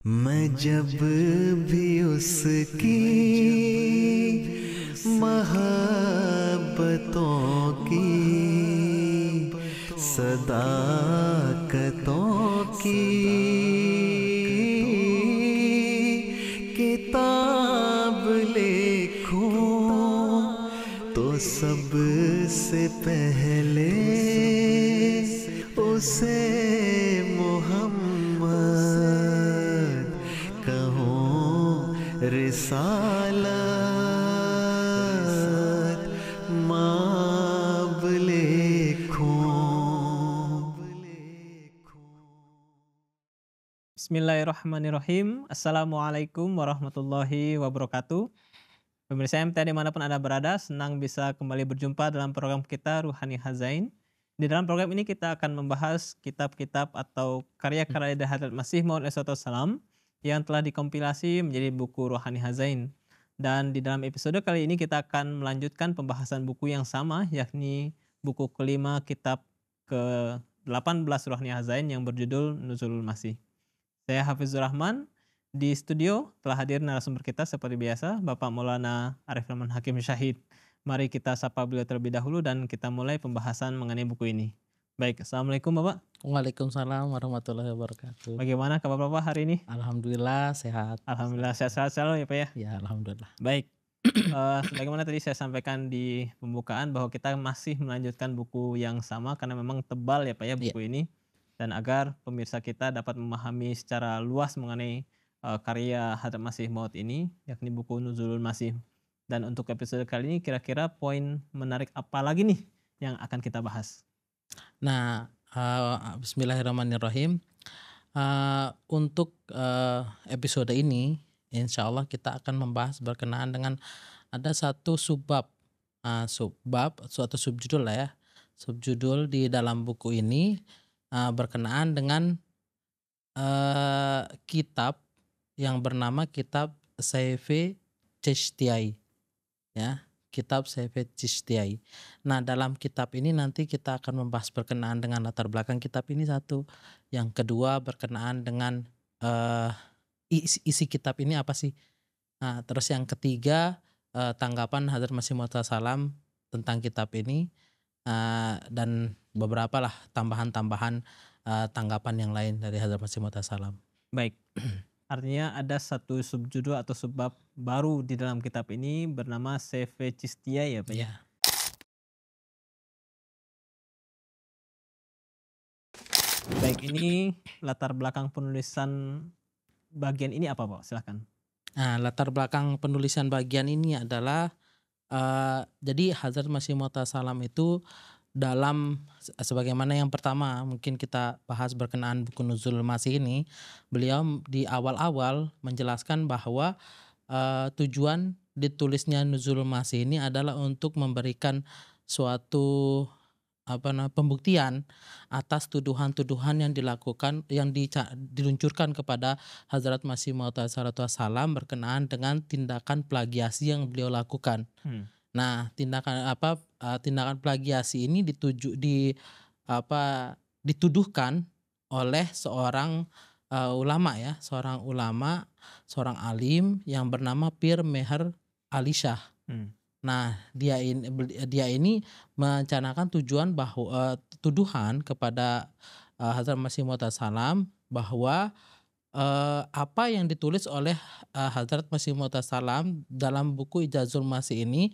मैं जब भी उसकी मोहब्बतों की सदाकतों की किताब लिखूं तो सबसे पहले उसे मोहम्मद कहूँ रिसालत माब लिखूं। Bismillahirrahmanirrahim. Assalamualaikum warahmatullahi wabarakatuh. Pemirsa MT dimanapun Anda berada, senang bisa kembali berjumpa dalam program kita Ruhani Hazain. Di dalam program ini kita akan membahas kitab-kitab atau karya-karya dari Hadrat Masih Maud Salam yang telah dikompilasi menjadi buku Ruhani Hazain. Dan di dalam episode kali ini kita akan melanjutkan pembahasan buku yang sama, yakni buku kelima kitab ke-18 Ruhani Hazain yang berjudul Nuzulul Masih. Saya Hafizur Rahman. Di studio telah hadir narasumber kita seperti biasa, Bapak Maulana Arif Rahman Hakim Syahid. Mari kita sapa beliau terlebih dahulu dan kita mulai pembahasan mengenai buku ini. Baik, Assalamualaikum Bapak. Waalaikumsalam warahmatullahi wabarakatuh. Bagaimana kabar Bapak hari ini? Alhamdulillah sehat. Alhamdulillah sehat-sehat selalu ya Pak ya? Ya alhamdulillah. Baik, sebagaimana tadi saya sampaikan di pembukaan bahwa kita masih melanjutkan buku yang sama karena memang tebal ya Pak ya buku ini. Dan agar pemirsa kita dapat memahami secara luas mengenai karya Hadrat Masih Maud ini, yakni buku Nuzulul Masih. Dan untuk episode kali ini kira-kira poin menarik apa lagi nih yang akan kita bahas? Nah, Bismillahirrahmanirrahim. Untuk episode ini, insya Allah kita akan membahas berkenaan dengan ada satu suatu subjudul lah ya, subjudul di dalam buku ini berkenaan dengan kitab yang bernama Kitab Sayfi Chishtiai, ya, Kitab Sayfi Chishtiai. Nah, dalam kitab ini nanti kita akan membahas berkenaan dengan latar belakang kitab ini satu. Yang kedua berkenaan dengan isi kitab ini apa sih? Nah, terus yang ketiga tanggapan Hadrat Masih Maud Salam tentang kitab ini dan beberapa lah tambahan-tambahan tanggapan yang lain dari Hadrat Masih Maud Salam. Baik. Artinya ada satu subjudul atau subbab baru di dalam kitab ini bernama Sayfi Chishtiai ya Pak ya? Baik, ini latar belakang penulisan bagian ini apa Pak? Silahkan. Nah, latar belakang penulisan bagian ini adalah jadi Hadrat Masih Maud Salam itu dalam sebagaimana yang pertama mungkin kita bahas berkenaan buku Nuzulul Masih ini, beliau di awal-awal menjelaskan bahwa tujuan ditulisnya Nuzulul Masih ini adalah untuk memberikan suatu pembuktian atas tuduhan-tuduhan yang dilakukan yang diluncurkan kepada Hadrat Masih Maud Salam berkenaan dengan tindakan plagiasi yang beliau lakukan. Nah, tindakan plagiasi ini dituduhkan oleh seorang ulama ya, seorang alim yang bernama Pir Meher Ali Shah. Nah, dia ini mencanangkan tuduhan kepada Hadrat Masih Maud Salam bahwa apa yang ditulis oleh Hadrat Masih Maud Salam dalam buku Ijazul Masih ini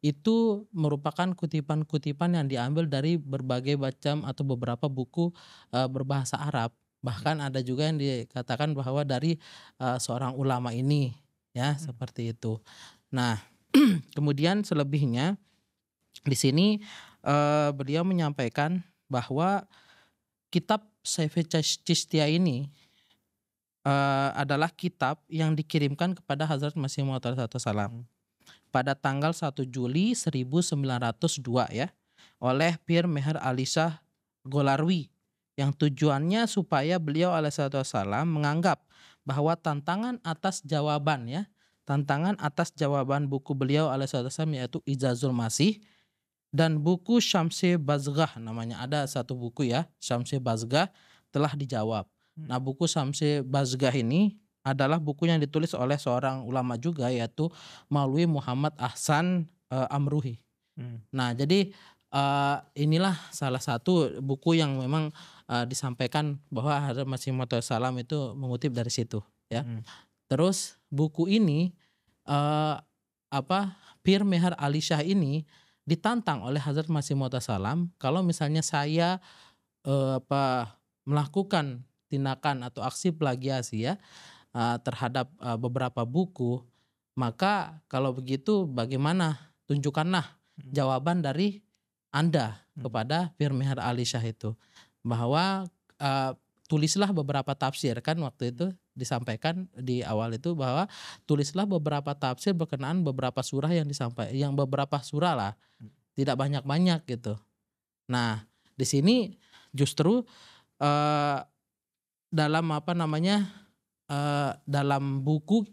itu merupakan kutipan-kutipan yang diambil dari berbagai macam atau beberapa buku berbahasa Arab. Bahkan ada juga yang dikatakan bahwa dari seorang ulama ini ya, seperti itu. Nah, kemudian selebihnya di sini beliau menyampaikan bahwa kitab Sayfi Chishtiai ini adalah kitab yang dikirimkan kepada Hadrat Masih Maud Salam pada tanggal 1 Juli 1902 ya, oleh Pir Meher Ali Shah Golarwi, yang tujuannya supaya beliau alaihissalam menganggap bahwa tantangan atas jawaban buku beliau alaihissalam yaitu Ijazul Masih dan buku Syamsi Bazghah, namanya ada satu buku ya, Syamsi Bazghah, telah dijawab. Nah, buku Syamsi Bazghah ini adalah buku yang ditulis oleh seorang ulama juga, yaitu Maulwi Muhammad Ahsan Amruhi. Nah, jadi inilah salah satu buku yang memang disampaikan bahwa Hadrat Masih Maud Salam itu mengutip dari situ, ya. Terus buku ini Pir Meher Ali Shah ini ditantang oleh Hadrat Masih Maud Salam, kalau misalnya saya melakukan tindakan atau aksi plagiasi ya terhadap beberapa buku, maka kalau begitu bagaimana, tunjukkanlah jawaban dari Anda kepada Pir Meher Ali Shah itu, bahwa tulislah beberapa tafsir, kan waktu itu disampaikan di awal itu bahwa tulislah beberapa tafsir berkenaan beberapa surah yang beberapa surah lah, tidak banyak-banyak gitu. Nah, di sini justru dalam dalam buku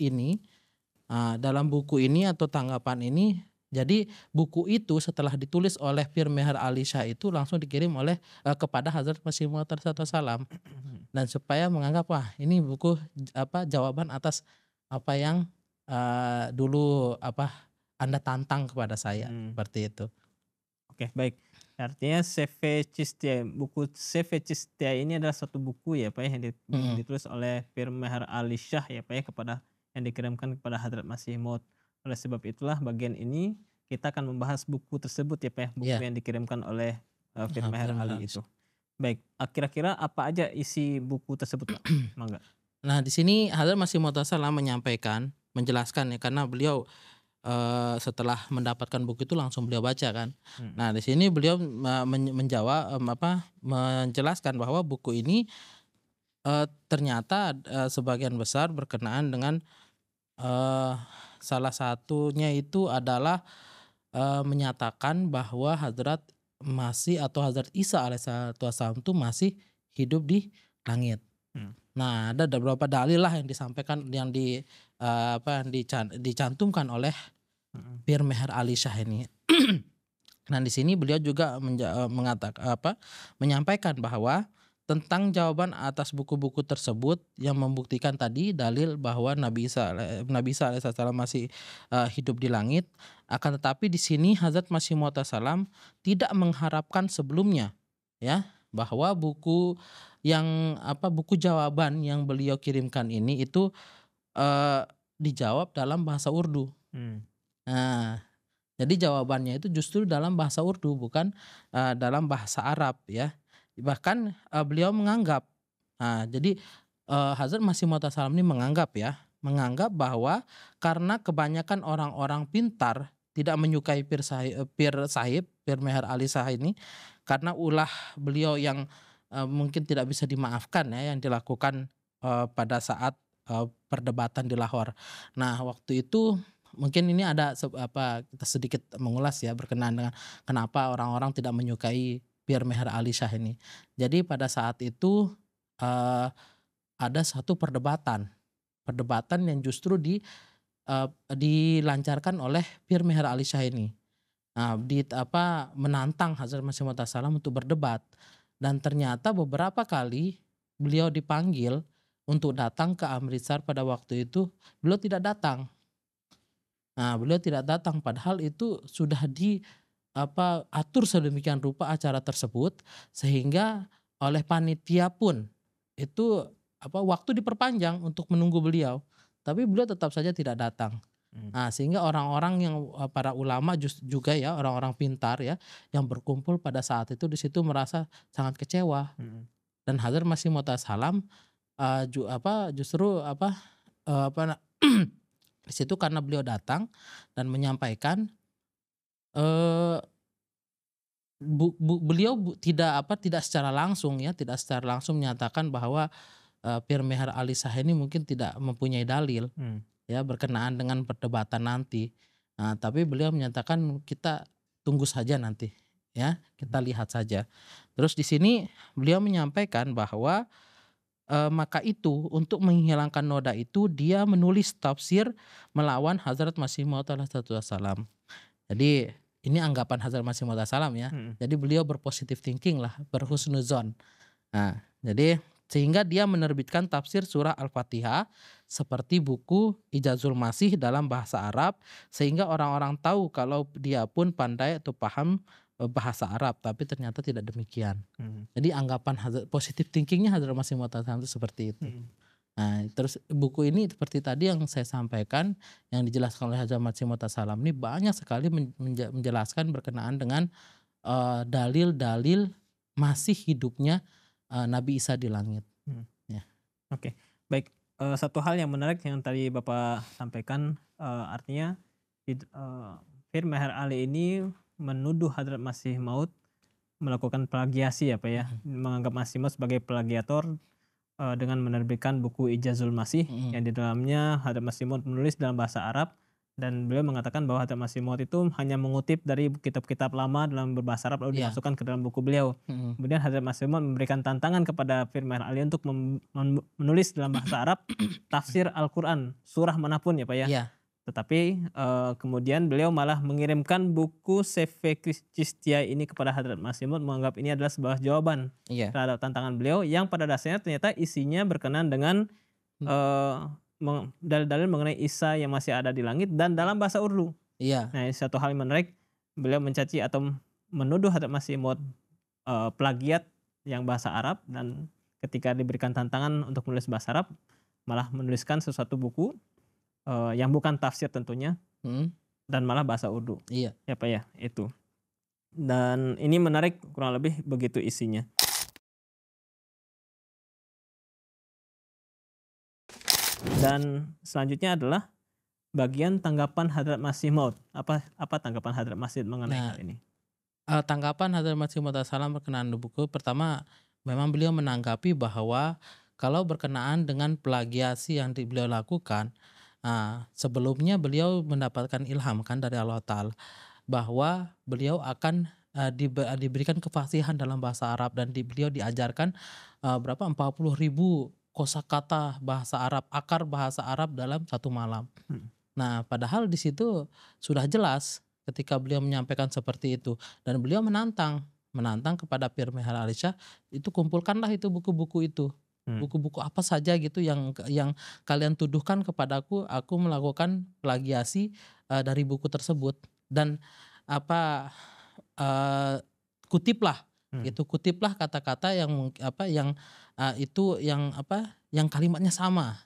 ini atau tanggapan ini, jadi buku itu setelah ditulis oleh Pir Meher Ali Shah itu langsung dikirim kepada Hazrat Masih Maud Salam, dan supaya menganggap wah ini buku jawaban atas apa yang dulu Anda tantang kepada saya, seperti itu. Oke, baik. Artinya CV Chishtiya, buku CV Chishtiya ini adalah suatu buku ya Pak ya, yang ditulis oleh Pir Meher Ali Shah ya Pak ya, yang dikirimkan kepada Hadrat Masih Maud. Oleh sebab itulah bagian ini kita akan membahas buku tersebut ya Pak ya, buku yang dikirimkan oleh Pir Meher Ali itu. Baik, kira-kira apa aja isi buku tersebut Pak? Mangga. Nah, di sini Hadrat Masih Maud Salam menjelaskan ya, karena beliau setelah mendapatkan buku itu langsung beliau baca kan. Nah, di sini beliau menjelaskan bahwa buku ini ternyata sebagian besar berkenaan dengan salah satunya itu adalah menyatakan bahwa Hadrat Masih atau Hadrat Isa alaihissalam itu masih hidup di langit. Nah, ada beberapa dalil lah yang disampaikan, yang dicantumkan oleh Pir Meher Ali Shah ini. Nah, di sini beliau juga menyampaikan bahwa tentang jawaban atas buku-buku tersebut yang membuktikan tadi dalil bahwa Nabi Isa alaihissalam masih hidup di langit. Akan tetapi di sini Hazrat Masih Maud Salam tidak mengharapkan sebelumnya ya, bahwa buku jawaban yang beliau kirimkan ini itu dijawab dalam bahasa Urdu. Nah, jadi jawabannya itu justru dalam bahasa Urdu, bukan dalam bahasa Arab ya. Bahkan beliau menganggap, jadi Hazrat Masih Maud Salam ini menganggap bahwa karena kebanyakan orang-orang pintar tidak menyukai Pir Meher Ali Shah ini, karena ulah beliau yang mungkin tidak bisa dimaafkan ya, yang dilakukan pada saat perdebatan di Lahore. Nah, waktu itu mungkin ini ada kita sedikit mengulas ya berkenaan dengan kenapa orang-orang tidak menyukai Pir Meher Ali Shah ini. Jadi pada saat itu ada satu perdebatan yang justru dilancarkan oleh Pir Meher Ali Shah ini. Nah, menantang Hazrat Masih Maud Salam untuk berdebat, dan ternyata beberapa kali beliau dipanggil untuk datang ke Amritsar. Pada waktu itu beliau tidak datang. Nah, beliau tidak datang padahal itu sudah atur sedemikian rupa acara tersebut, sehingga oleh panitia pun itu waktu diperpanjang untuk menunggu beliau, tapi beliau tetap saja tidak datang. Nah, sehingga orang-orang yang para ulama juga ya, orang-orang pintar ya yang berkumpul pada saat itu di situ merasa sangat kecewa. Dan Hazrat Masih Maud Salam justru di situ karena beliau datang dan menyampaikan, beliau tidak secara langsung menyatakan bahwa Pir Meher Ali Shah ini mungkin tidak mempunyai dalil ya berkenaan dengan perdebatan nanti. Nah, tapi beliau menyatakan kita tunggu saja nanti ya, kita lihat saja. Terus di sini beliau menyampaikan bahwa maka itu untuk menghilangkan noda itu dia menulis tafsir melawan Hazrat Masih Maud Salam. Jadi ini anggapan Hazrat Masih Maud Salam ya. Jadi beliau berpositif thinking lah, berhusnuzon. Nah, jadi sehingga dia menerbitkan tafsir surah Al-Fatihah seperti buku Ijazul Masih dalam bahasa Arab, sehingga orang-orang tahu kalau dia pun pandai atau paham bahasa Arab, tapi ternyata tidak demikian. Jadi anggapan positive thinkingnya Hadrat Masih Maud itu seperti itu. Nah, terus buku ini seperti tadi yang saya sampaikan, yang dijelaskan oleh Hadrat Masih Maud ini banyak sekali menjelaskan berkenaan dengan dalil-dalil masih hidupnya Nabi Isa di langit. Ya. Oke, baik. Satu hal yang menarik yang tadi Bapak sampaikan, artinya Pir Meher Ali ini menuduh Hadrat Masih Maud melakukan plagiasi ya Pak ya, menganggap Masih Maud sebagai plagiator dengan menerbitkan buku Ijazul Masih yang di dalamnya Hadrat Masih Maud menulis dalam bahasa Arab, dan beliau mengatakan bahwa Hadrat Masih Maud itu hanya mengutip dari kitab-kitab lama dalam berbahasa Arab lalu dimasukkan ke dalam buku beliau. Kemudian Hadrat Masih Maud memberikan tantangan kepada Pir Meher Ali untuk menulis dalam bahasa Arab tafsir Al-Quran surah manapun ya Pak ya. Tetapi kemudian beliau malah mengirimkan buku Sefe Chistia ini kepada Hadrat Masih Maud, menganggap ini adalah sebuah jawaban terhadap tantangan beliau yang pada dasarnya ternyata isinya berkenan dengan dalil-dalil mengenai Isa yang masih ada di langit dan dalam bahasa Urdu. Nah, satu hal yang menarik, beliau mencaci atau menuduh Hadrat Masih Maud plagiat yang bahasa Arab, dan ketika diberikan tantangan untuk menulis bahasa Arab malah menuliskan sesuatu buku yang bukan tafsir tentunya, dan malah bahasa Urdu. Ya Pak ya, itu. Dan ini menarik, kurang lebih begitu isinya. Dan selanjutnya adalah bagian tanggapan Hadrat Masih Maud. Apa tanggapan Hadrat Masih mengenai hal ini? Tanggapan Hadrat Masih Maud berkenaan buku, pertama memang beliau menanggapi bahwa kalau berkenaan dengan plagiasi yang beliau lakukan, sebelumnya beliau mendapatkan ilham kan dari Allah Ta'ala bahwa beliau akan diberikan kefasihan dalam bahasa Arab, dan beliau diajarkan 40.000 kosakata bahasa Arab, akar bahasa Arab dalam satu malam. Nah, padahal di situ sudah jelas ketika beliau menyampaikan seperti itu, dan beliau menantang kepada Pir Meher Ali Shah, itu kumpulkanlah itu buku-buku itu. Buku-buku apa saja gitu yang kalian tuduhkan kepadaku, aku melakukan plagiasi dari buku tersebut, dan kutiplah kutiplah kata-kata yang kalimatnya sama.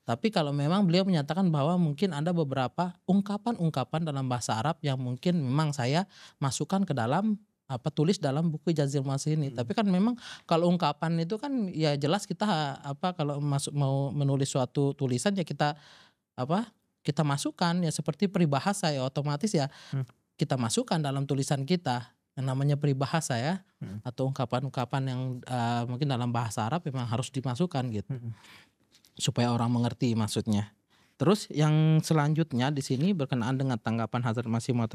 Tapi kalau memang beliau menyatakan bahwa mungkin ada beberapa ungkapan-ungkapan dalam bahasa Arab yang mungkin memang saya masukkan ke dalam tulis dalam buku Ijazul Masih ini. Tapi kan memang kalau ungkapan itu kan ya jelas kita kalau mau menulis suatu tulisan ya kita masukkan ya, seperti peribahasa ya, otomatis ya kita masukkan dalam tulisan kita yang namanya peribahasa ya, atau ungkapan-ungkapan yang mungkin dalam bahasa Arab memang harus dimasukkan gitu, supaya orang mengerti maksudnya. Terus yang selanjutnya di sini berkenaan dengan tanggapan Hadrat Masih Maud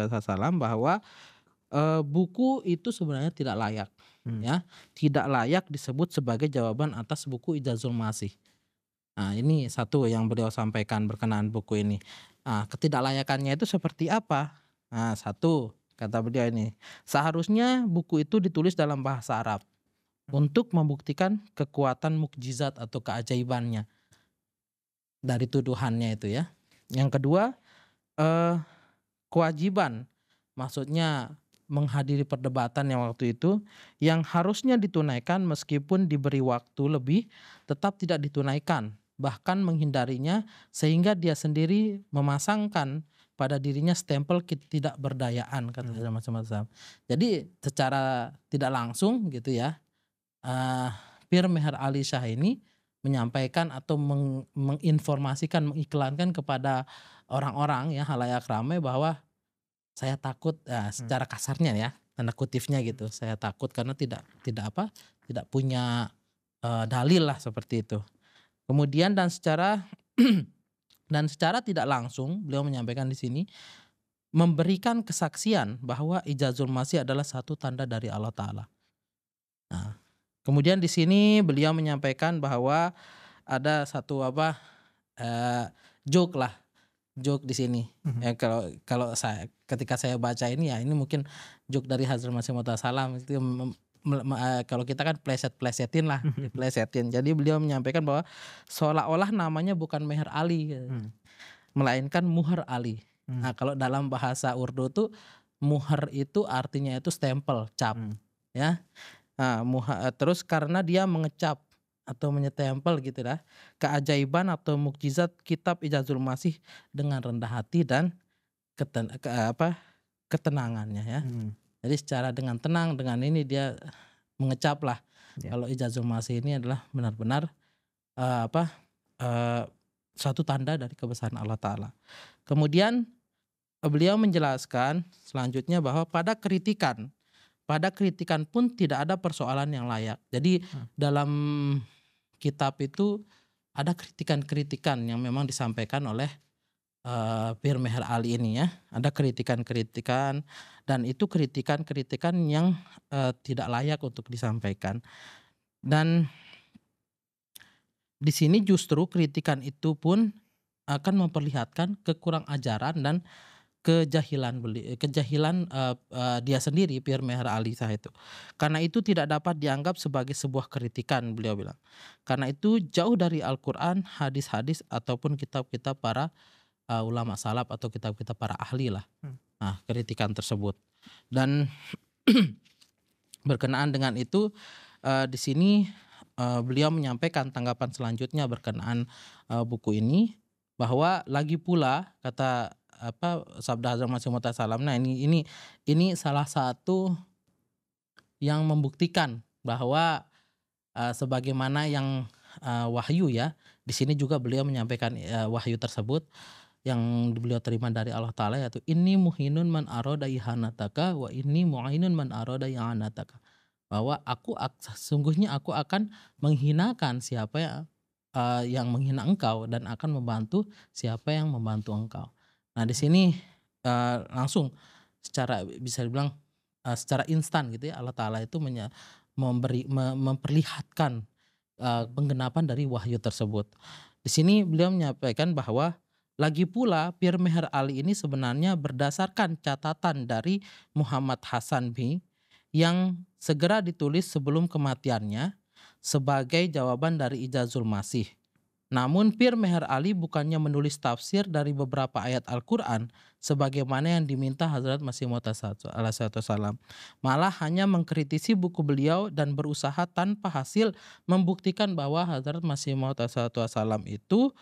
bahwa buku itu sebenarnya tidak layak, ya, tidak layak disebut sebagai jawaban atas buku Ijazul Masih. Nah, ini satu yang beliau sampaikan berkenaan buku ini. Ketidaklayakannya itu seperti apa? Nah, satu, kata beliau ini, seharusnya buku itu ditulis dalam bahasa Arab untuk membuktikan kekuatan mukjizat atau keajaibannya dari tuduhannya itu ya. Yang kedua, kewajiban, maksudnya menghadiri perdebatan yang waktu itu yang harusnya ditunaikan meskipun diberi waktu lebih, tetap tidak ditunaikan, bahkan menghindarinya, sehingga dia sendiri memasangkan pada dirinya stempel ketidakberdayaan, kata macam-macam. Jadi secara tidak langsung gitu ya, Pir Meher Ali Shah ini menyampaikan atau menginformasikan, mengiklankan kepada orang-orang ya, halayak ramai, bahwa saya takut, secara kasarnya ya, tanda kutipnya gitu, saya takut karena tidak punya dalil lah, seperti itu. Kemudian dan secara tidak langsung beliau menyampaikan di sini, memberikan kesaksian bahwa Ijazul Masih adalah satu tanda dari Allah Ta'ala. Nah, kemudian di sini beliau menyampaikan bahwa ada satu joke di sini. Ya, kalau ketika saya baca ini ya, ini mungkin joke dari Hadrat Masih Maud itu kalau kita kan plesetin lah, diplesetin. Jadi beliau menyampaikan bahwa seolah-olah namanya bukan Meher Ali, melainkan Muhar Ali. Nah, kalau dalam bahasa Urdu tuh muhar itu artinya itu stempel, cap, ya. Nah, terus karena dia mengecap atau menyetempel gitu lah keajaiban atau mukjizat kitab Ijazul Masih dengan rendah hati dan ketenangannya ya. Jadi secara dengan tenang, dengan ini dia mengecap lah kalau Ijazul Masih ini adalah benar-benar suatu tanda dari kebesaran Allah Ta'ala. Kemudian beliau menjelaskan selanjutnya bahwa pada kritikan pun tidak ada persoalan yang layak. Jadi dalam kitab itu ada kritikan-kritikan yang memang disampaikan oleh Pir Meher Ali ini ya. Ada kritikan-kritikan dan itu kritikan-kritikan yang tidak layak untuk disampaikan. Dan di sini justru kritikan itu pun akan memperlihatkan kekurang ajaran dan kejahilan dia sendiri, Pir Meher Ali Shah itu. Karena itu tidak dapat dianggap sebagai sebuah kritikan, beliau bilang. Karena itu jauh dari Al-Quran, hadis-hadis ataupun kitab-kitab para ulama salaf atau kitab-kitab para ahli lah. Nah, kritikan tersebut. Dan berkenaan dengan itu di sini beliau menyampaikan tanggapan selanjutnya berkenaan buku ini, bahwa lagi pula kata sabda Hazrat Masih Maud Salam. Nah ini salah satu yang membuktikan bahwa sebagaimana yang wahyu ya, di sini juga beliau menyampaikan wahyu tersebut yang beliau terima dari Allah Ta'ala, yaitu inni muhinun man aroda ihanataka wa inni mu'ainun man aroda ihanataka, bahwa sungguhnya aku akan menghinakan siapa yang menghina engkau dan akan membantu siapa yang membantu engkau. Nah di sini langsung secara bisa dibilang secara instan gitu ya, Allah Ta'ala itu memperlihatkan penggenapan dari wahyu tersebut. Di sini beliau menyampaikan bahwa lagi pula Pir Meher Ali ini sebenarnya berdasarkan catatan dari Muhammad Hasan B yang segera ditulis sebelum kematiannya sebagai jawaban dari Ijazul Masih. Namun Pir Meher Ali bukannya menulis tafsir dari beberapa ayat Al-Quran sebagaimana yang diminta Hazrat Masih Maud alaihissalam. Malah hanya mengkritisi buku beliau dan berusaha tanpa hasil membuktikan bahwa Hazrat Masih Maud alaihissalam itu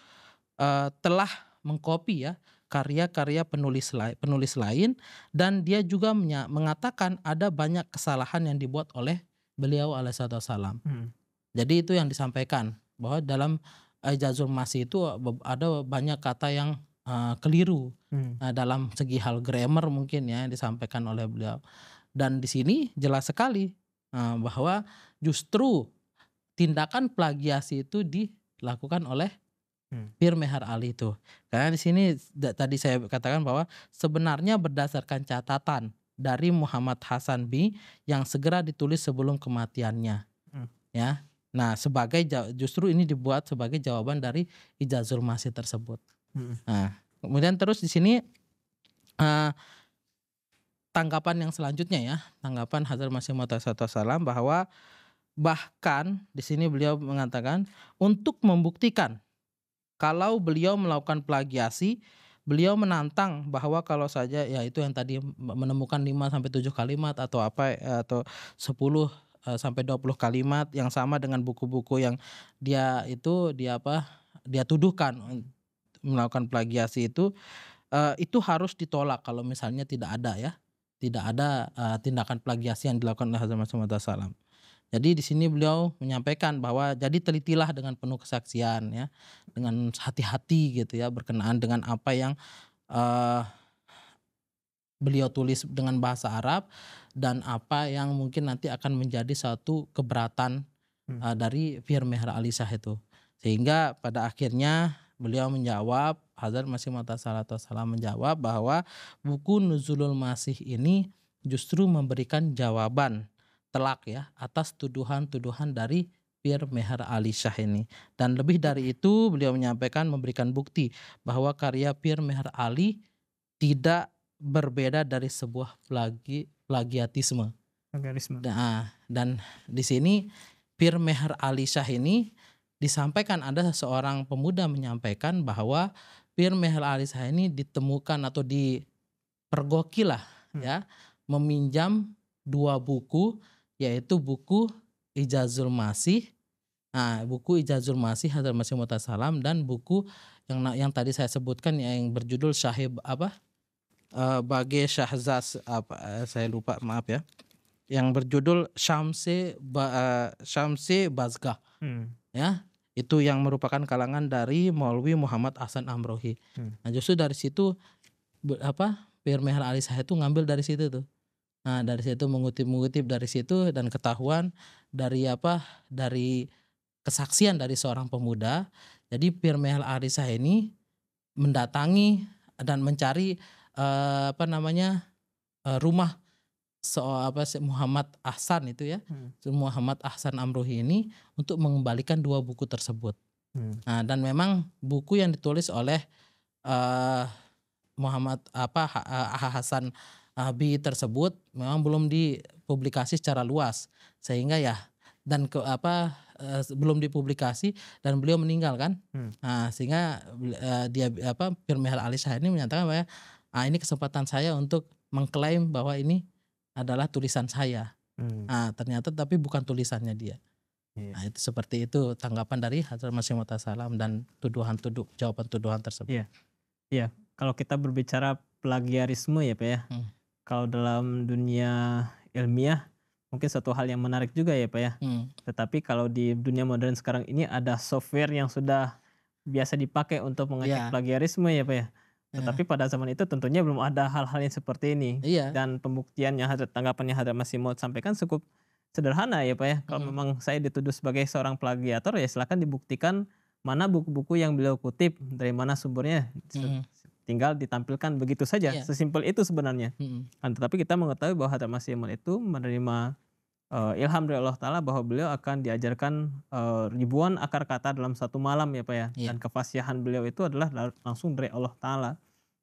telah mengkopi ya karya-karya penulis lain, dan dia juga mengatakan ada banyak kesalahan yang dibuat oleh beliau alaihissalam. Jadi itu yang disampaikan, bahwa dalam Ijazul Masih itu ada banyak kata yang keliru dalam segi hal grammar mungkin ya disampaikan oleh beliau. Dan di sini jelas sekali bahwa justru tindakan plagiasi itu dilakukan oleh Pir Meher Ali itu. Karena di sini tadi saya katakan bahwa sebenarnya berdasarkan catatan dari Muhammad Hasan B yang segera ditulis sebelum kematiannya. Ya. Nah, justru ini dibuat sebagai jawaban dari Ijazul Masih tersebut. Nah, kemudian terus di sini tanggapan yang selanjutnya ya, tanggapan Hazrat Masih Maud alaihissalam, bahwa bahkan di sini beliau mengatakan untuk membuktikan kalau beliau melakukan plagiasi, beliau menantang bahwa kalau saja ya itu yang tadi menemukan 5 sampai 7 kalimat atau atau 10 sampai 20 kalimat yang sama dengan buku-buku yang dia tuduhkan melakukan plagiasi itu harus ditolak kalau misalnya tidak ada tindakan plagiasi yang dilakukan oleh Hazrat Masih Maud alaihissalam. Jadi di sini beliau menyampaikan bahwa jadi telitilah dengan penuh kesaksian ya, dengan hati-hati gitu ya berkenaan dengan apa yang beliau tulis dengan bahasa Arab dan apa yang mungkin nanti akan menjadi satu keberatan dari Pir Meher Ali Shah itu. Sehingga pada akhirnya beliau menjawab, Hazrat Masih Maud menjawab bahwa buku Nuzulul Masih ini justru memberikan jawaban telak ya atas tuduhan-tuduhan dari Pir Meher Ali Shah ini. Dan lebih dari itu beliau menyampaikan memberikan bukti bahwa karya Pir Meher Ali tidak berbeda dari sebuah plagiatisme. Plagiarisme. Dan di sini Pir Meher Ali Shah ini disampaikan, ada seorang pemuda menyampaikan bahwa Pir Meher Ali Shah ini ditemukan atau dipergoki lah ya, meminjam 2 buku, yaitu buku Ijazul Masih. Nah, buku Ijazul Masih Hadrat Masih Maud Salam, dan buku yang tadi saya sebutkan yang berjudul Syahib Bage Syahzaz saya lupa, maaf ya. Yang berjudul Syamsi Bazgah. Ya, itu yang merupakan kalangan dari Maulwi Muhammad Ahsan Amrohi. Nah, justru dari situ Pir Meher Ali Shah itu ngambil dari situ tuh. Nah, dari situ mengutip dari situ, dan ketahuan dari dari kesaksian dari seorang pemuda. Jadi Pir Meher Ali Shah ini mendatangi dan mencari rumah Muhammad Ahsan itu ya, Muhammad Ahsan Amrohi ini, untuk mengembalikan 2 buku tersebut. Nah, dan memang buku yang ditulis oleh Muhammad Hasan Abi tersebut memang belum dipublikasi secara luas, sehingga ya belum dipublikasi, dan beliau meninggal kan. Nah, sehingga Pir Meher Ali Shah ini menyatakan bahwa ini kesempatan saya untuk mengklaim bahwa ini adalah tulisan saya. Nah, ternyata tapi bukan tulisannya dia. Nah, itu seperti itu tanggapan dari Hadrat Masih Maud Salam dan jawaban tuduhan tersebut. Iya. Kalau kita berbicara plagiarisme ya Pak ya. Kalau dalam dunia ilmiah mungkin satu hal yang menarik juga ya Pak ya. Tetapi kalau di dunia modern sekarang ini ada software yang sudah biasa dipakai untuk mengecek plagiarisme ya Pak ya. Tetapi pada zaman itu tentunya belum ada hal-hal yang seperti ini. Dan pembuktiannya, tanggapannya Hadrat Masih Maud sampaikan cukup sederhana ya Pak ya. Kalau memang saya dituduh sebagai seorang plagiator, ya silakan dibuktikan mana buku-buku yang beliau kutip, dari mana sumbernya. Tinggal ditampilkan begitu saja, sesimpel itu sebenarnya. Tetapi kita mengetahui bahwa Hadrat Masih Maud itu menerima ilham dari Allah Ta'ala bahwa beliau akan diajarkan ribuan akar kata dalam satu malam ya Pak ya. Dan kefasihan beliau itu adalah langsung dari Allah Ta'ala.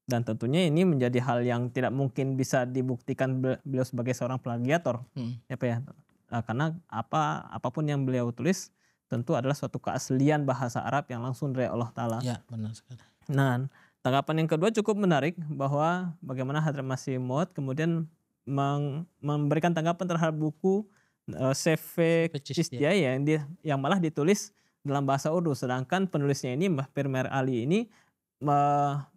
Dan tentunya ini menjadi hal yang tidak mungkin bisa dibuktikan beliau sebagai seorang plagiator ya Pak ya. Karena apapun yang beliau tulis tentu adalah suatu keaslian bahasa Arab yang langsung dari Allah Ta'ala. Ya, benar sekali. Nah, tanggapan yang kedua cukup menarik, bahwa bagaimana Hadrat Masih Maud kemudian memberikan tanggapan terhadap buku CV Chishtiya yang malah ditulis dalam bahasa Urdu, sedangkan penulisnya ini Mbah Pir Meher Ali ini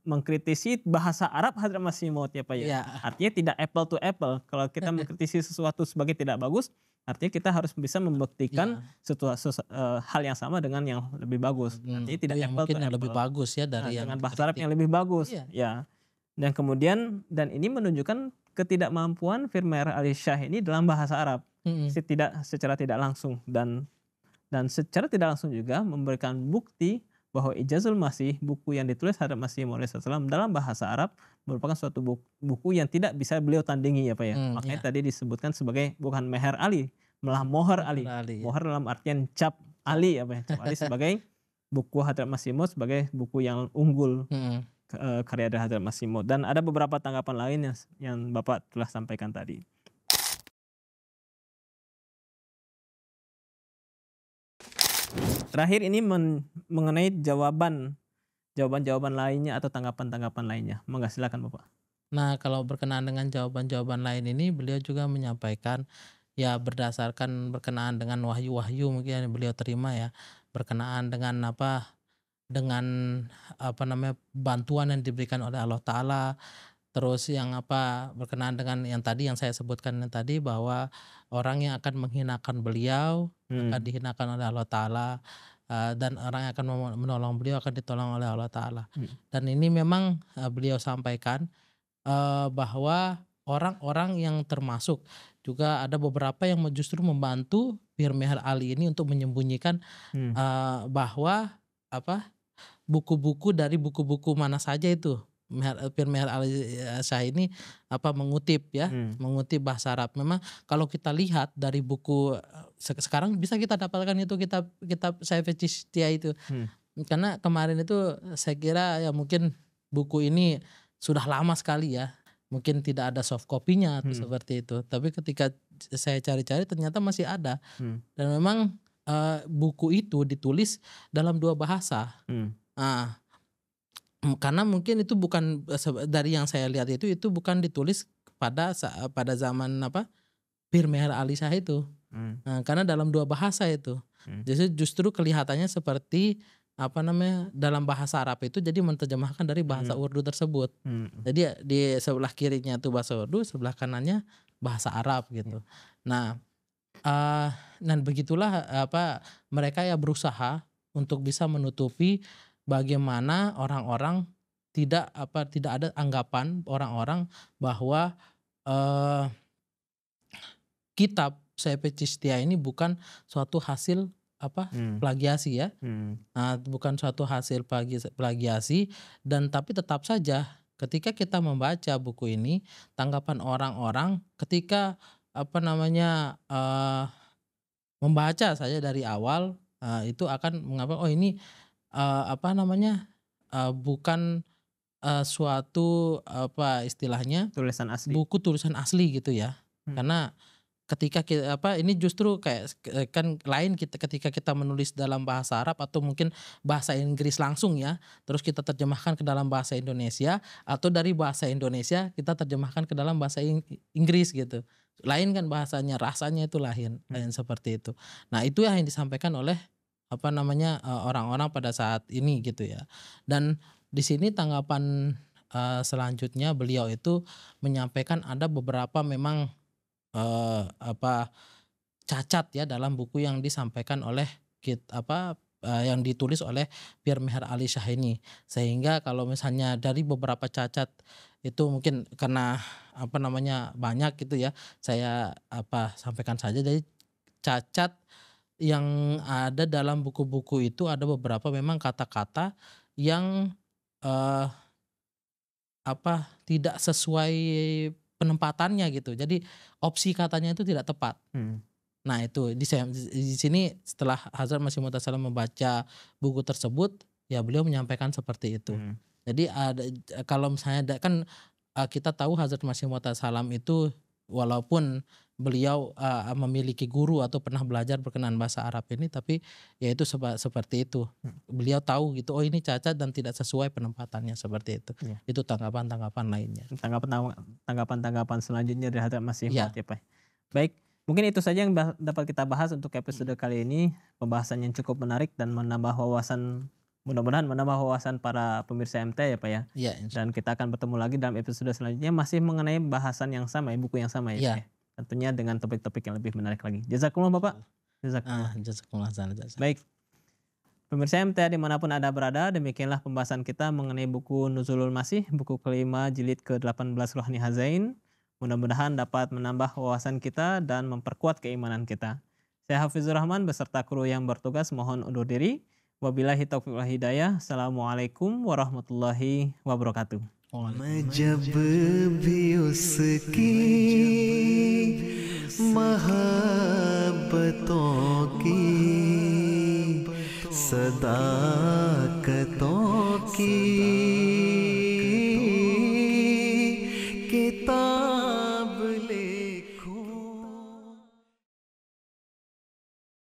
mengkritisi bahasa Arab Hadrat Masih Maud ya Pak ya. Artinya tidak apple to apple. Kalau kita mengkritisi sesuatu sebagai tidak bagus, artinya kita harus bisa membuktikan hal yang sama dengan yang lebih bagus. Artinya tidak yang apple mungkin to yang apple. lebih bagus ya dari yang dengan bahasa Arab yang lebih bagus. Ya. Dan kemudian ini menunjukkan ketidakmampuan Pir Meher Ali Shah ini dalam bahasa Arab. Secara tidak langsung, dan secara tidak langsung juga memberikan bukti bahwa Ijazul Masih, buku yang ditulis Hadrat Masih Maud dalam bahasa Arab, merupakan suatu buku yang tidak bisa beliau tandingi ya Pak ya. Makanya tadi disebutkan sebagai bukan Meher Ali, malah Moher Ali. Moher dalam artian cap Ali ya Pak ya. Cap Ali sebagai buku Hadrat Masih Maud sebagai buku yang unggul karya dari Hadrat Masih Maud. Dan ada beberapa tanggapan lain yang Bapak telah sampaikan tadi. Terakhir ini mengenai jawaban lainnya atau tanggapan-tanggapan lainnya. Monggo silakan Bapak. Nah, kalau berkenaan dengan jawaban-jawaban lain ini, beliau juga menyampaikan ya berkenaan dengan wahyu-wahyu mungkin yang beliau terima ya, berkenaan dengan bantuan yang diberikan oleh Allah Ta'ala. Terus yang berkenaan dengan yang tadi yang saya sebutkan tadi, bahwa orang yang akan menghinakan beliau akan dihinakan oleh Allah Ta'ala, dan orang yang akan menolong beliau akan ditolong oleh Allah Ta'ala. Dan ini memang beliau sampaikan bahwa orang-orang yang termasuk juga ada beberapa yang justru membantu Pir Meher Ali ini untuk menyembunyikan bahwa buku-buku dari buku-buku mana saja itu Pir Meher Ali Shah ini mengutip bahasa Arab. Memang kalau kita lihat dari buku sekarang bisa kita dapatkan itu kitab CV Chishtiya itu. Karena kemarin itu saya kira ya mungkin buku ini sudah lama sekali ya. Mungkin tidak ada soft copy-nya atau seperti itu. Tapi ketika saya cari-cari ternyata masih ada. Hmm. Dan memang buku itu ditulis dalam 2 bahasa. Nah, karena mungkin itu bukan dari yang saya lihat itu bukan ditulis pada zaman Pir Meher Ali Shah itu. Nah, karena dalam 2 bahasa itu. Jadi justru kelihatannya seperti dalam bahasa Arab itu jadi menerjemahkan dari bahasa Urdu tersebut. Jadi di sebelah kirinya itu bahasa Urdu, sebelah kanannya bahasa Arab gitu. Nah, dan begitulah mereka ya berusaha untuk bisa menutupi bagaimana orang-orang tidak ada anggapan orang-orang bahwa kitab Sayyid Chishtiah ini bukan suatu hasil plagiasi ya. Nah, bukan suatu hasil plagiasi, dan tapi tetap saja ketika kita membaca buku ini, tanggapan orang-orang ketika membaca saja dari awal itu akan mengapa ini bukan suatu istilahnya Tulisan asli. buku tulisan asli gitu ya. Karena ketika kita ini justru kayak kan lain ketika kita menulis dalam bahasa Arab atau mungkin bahasa Inggris langsung ya, terus kita terjemahkan ke dalam bahasa Indonesia, atau dari bahasa Indonesia kita terjemahkan ke dalam bahasa Inggris gitu. Lain kan bahasanya, rasanya itu lain seperti itu. Nah, itu yang disampaikan oleh orang-orang pada saat ini gitu ya. Dan di sini tanggapan selanjutnya beliau itu menyampaikan ada beberapa memang cacat ya dalam buku yang disampaikan oleh yang ditulis oleh Pir Meher Ali Shah ini, sehingga kalau misalnya dari beberapa cacat itu mungkin karena banyak gitu ya, saya sampaikan saja. Dari cacat yang ada dalam buku-buku itu ada beberapa memang kata-kata yang tidak sesuai penempatannya gitu. Jadi opsi katanya itu tidak tepat. Nah, itu di sini setelah Hazrat Masih Maud Salam membaca buku tersebut, ya beliau menyampaikan seperti itu. Jadi kalau misalnya kan kita tahu Hazrat Masih Maud Salam itu walaupun beliau memiliki guru atau pernah belajar berkenaan bahasa Arab ini, tapi ya itu seperti itu. Beliau tahu gitu, oh ini cacat dan tidak sesuai penempatannya seperti itu. Itu tanggapan-tanggapan lainnya. Tanggapan selanjutnya dari Hazrat Masih Maud ya Pak. Baik, mungkin itu saja yang dapat kita bahas untuk episode kali ini. Pembahasan yang cukup menarik dan menambah wawasan, mudah-mudahan menambah wawasan para pemirsa MT ya Pak ya. Dan kita akan bertemu lagi dalam episode selanjutnya masih mengenai bahasan yang sama ya, buku yang sama ya. Tentunya dengan topik-topik yang lebih menarik lagi. Jazakumullah Bapak. Jazakumullah. Baik. Pemirsa MT dimanapun Anda berada, demikianlah pembahasan kita mengenai buku Nuzulul Masih, buku kelima jilid ke-18 Ruhani Hazain. Mudah-mudahan dapat menambah wawasan kita dan memperkuat keimanan kita. Saya Hafizur Rahman beserta kru yang bertugas mohon undur diri. Wabillahi taufiq wal hidayah. Assalamualaikum warahmatullahi wabarakatuh. मैं जब भी उसकी मोहब्बतों की सदाकतों की